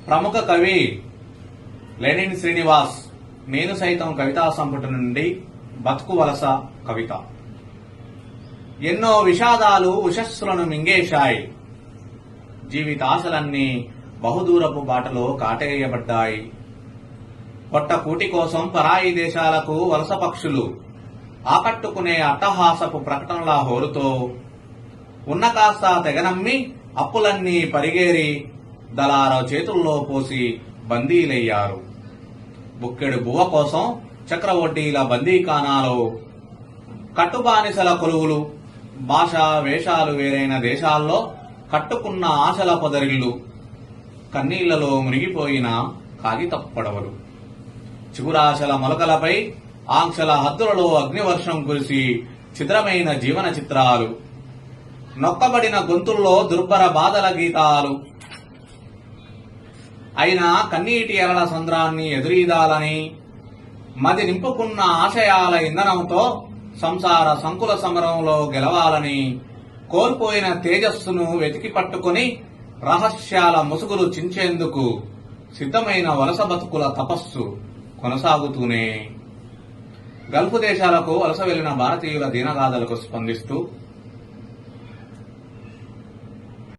ప్రముఖ కవి లెనిన్ శ్రీనివాస్ నేను సైతం కవితా సంపుటి నుండి బతుకు వలస కవిత. ఎన్నో విషాదాలు ఉషస్సులను మింగేశాయి. జీవితాశలన్నీ బహుదూరపు బాటలో కాటేయబడ్డాయి. పొట్ట కూటి కోసం పరాయి దేశాలకు వలస పక్షులు ఆకట్టుకునే అట్టహాసపు ప్రకటనల హోరుతో ఉన్న కాస్త తెగనమ్మి అప్పులన్నీ పరిగేరి దళార చేతుల్లో పోసి బందీలయ్యారు. బుక్కెడు బువ్వ కోసం చక్రవడ్డీల బందీఖానాలో కట్టుబానిసల కొలువులు, భాషా వేషాలు వేరైన దేశాల్లో కట్టుకున్న ఆశల పొదరిల్లు, కన్నీళ్లలో మునిగిపోయిన కాగితప్పడవలు, చిగురాశల మొలకలపై ఆంక్షల హద్దులలో అగ్నివర్షం కురిసి చిత్రమైన జీవన చిత్రాలు, నొక్కబడిన గొంతుల్లో దుర్భర బాధల గీతాలు. అయినా కన్నీటి ఎరల సంద్రాన్ని ఎదురీదాలని మది నింపుకున్న ఆశయాల ఇంధనంతో సంసార సంకుల సమరంలో గెలవాలని కోల్పోయిన తేజస్సును వెతికి పట్టుకుని రహస్యాల ముసుగులు చించేందుకు సిద్ధమైన వలస బతుకుల తపస్సు కొనసాగుతూనే. గల్ఫ్ దేశాలకు వలస వెళ్లిన భారతీయుల దీనగాథలకు స్పందిస్తూ